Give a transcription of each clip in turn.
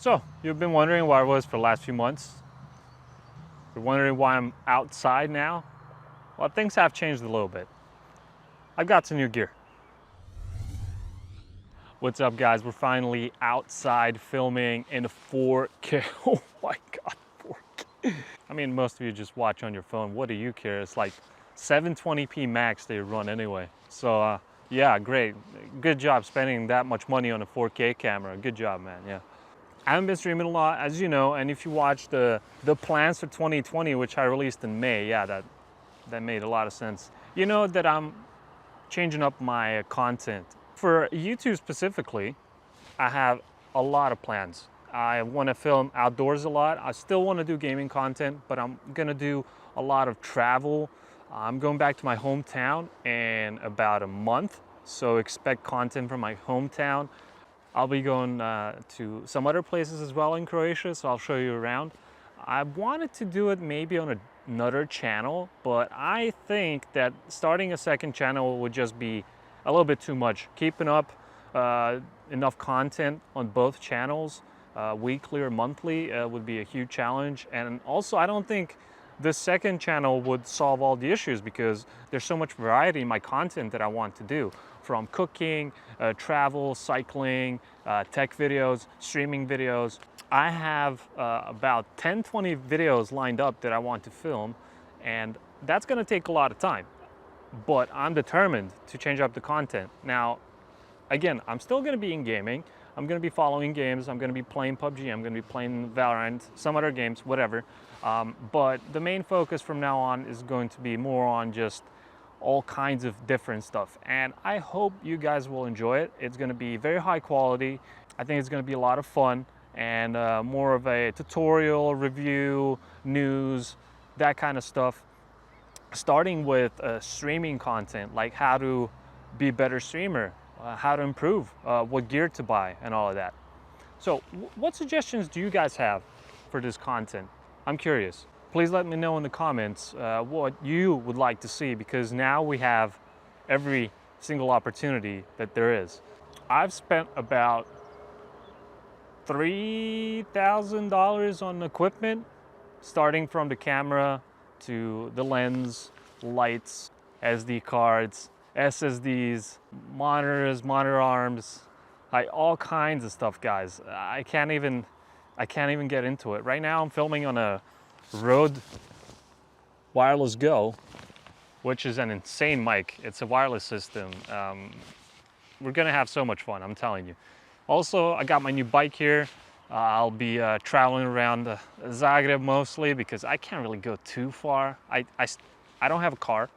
So, you've been wondering where I was for the last few months. You're wondering why I'm outside now? Well, things have changed a little bit. I've got some new gear. What's up, guys? We're finally outside filming in 4K. Oh my God, 4K. I mean, most of you just watch on your phone. What do you care? It's like 720p max they run anyway. So, yeah, great. Good job spending that much money on a 4K camera. Good job, man, yeah. I haven't been streaming a lot, as you know, and if you watch the plans for 2020, which I released in May, yeah, that made a lot of sense. You know that I'm changing up my content. For YouTube specifically, I have a lot of plans. I want to film outdoors a lot. I still want to do gaming content, but I'm gonna do a lot of travel. I'm going back to my hometown in about a month, so expect content from my hometown. I'll be going to some other places as well in Croatia, so I'll show you around. I wanted to do it maybe on another channel, but I think that starting a second channel would just be a little bit too much. Keeping up enough content on both channels, weekly or monthly, would be a huge challenge. And also, I don't think the second channel would solve all the issues because there's so much variety in my content that I want to do, from cooking, travel, cycling, tech videos, streaming videos. I have about 10-20 videos lined up that I want to film, and that's gonna take a lot of time, but I'm determined to change up the content. Now, again, I'm still gonna be in gaming. I'm gonna be following games. I'm gonna be playing PUBG. I'm gonna be playing Valorant, some other games, whatever. But the main focus from now on is going to be more on just all kinds of different stuff. And I hope you guys will enjoy it. It's gonna be very high quality. I think it's gonna be a lot of fun and more of a tutorial, review, news, that kind of stuff. Starting with streaming content, like how to be a better streamer, how to improve, what gear to buy, and all of that. So what suggestions do you guys have for this content? I'm curious. Please let me know in the comments what you would like to see, because now we have every single opportunity that there is. I've spent about $3,000 on equipment, starting from the camera to the lens, lights, SD cards, SSDs, monitors, monitor arms, like all kinds of stuff, guys. I can't even get into it. Right now I'm filming on a Rode Wireless Go, which is an insane mic. It's a wireless system. We're gonna have so much fun, I'm telling you. Also, I got my new bike here. I'll be traveling around Zagreb mostly because I can't really go too far. I don't have a car.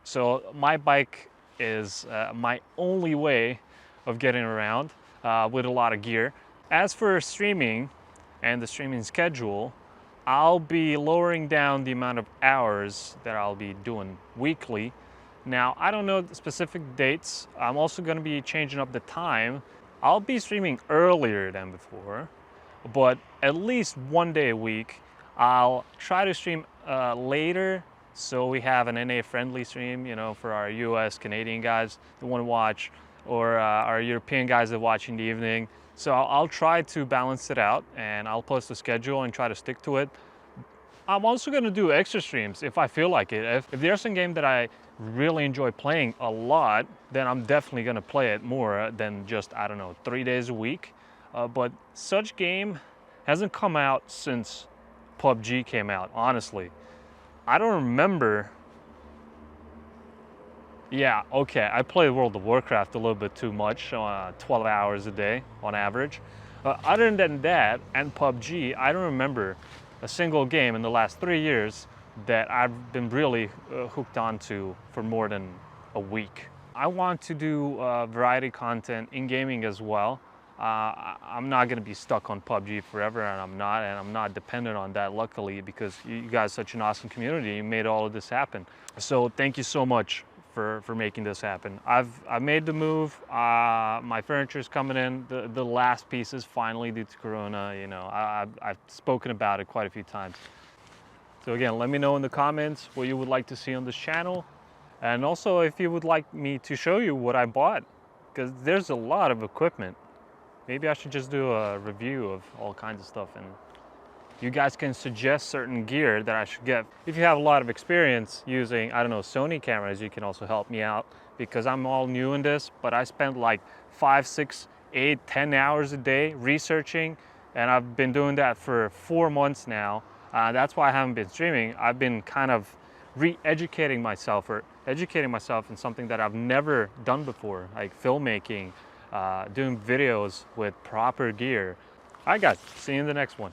So my bike is my only way of getting around with a lot of gear. As for streaming and the streaming schedule, I'll be lowering down the amount of hours that I'll be doing weekly. Now, I don't know the specific dates. I'm also gonna be changing up the time. I'll be streaming earlier than before, but at least one day a week. I'll try to stream later, so we have an NA friendly stream, you know, for our US, Canadian guys that want to watch, or our European guys that watch in the evening. So I'll try to balance it out, and I'll post a schedule and try to stick to it. I'm also gonna do extra streams if I feel like it. If there's some game that I really enjoy playing a lot, then I'm definitely gonna play it more than just, I don't know, 3 days a week. But such game hasn't come out since PUBG came out, honestly. I don't remember. Yeah, okay, I play World of Warcraft a little bit too much, 12 hours a day on average. Other than that, and PUBG, I don't remember a single game in the last 3 years that I've been really hooked onto for more than a week. I want to do variety content in gaming as well. I'm not gonna be stuck on PUBG forever, and I'm not dependent on that, luckily, because you guys are such an awesome community. You made all of this happen. So thank you so much for making this happen. I've made the move. My furniture's coming in. The last pieces finally, due to Corona. You know, I've spoken about it quite a few times. So again, let me know in the comments what you would like to see on this channel, and also if you would like me to show you what I bought, because there's a lot of equipment. maybe I should just do a review of all kinds of stuff, and you guys can suggest certain gear that I should get. If you have a lot of experience using, I don't know, Sony cameras, you can also help me out, because I'm all new in this, but I spent like 5, 6, 8, 10 hours a day researching, and I've been doing that for 4 months now. That's why I haven't been streaming. I've been kind of re-educating myself, or educating myself in something that I've never done before, like filmmaking, doing videos with proper gear. All right guys, see you in the next one.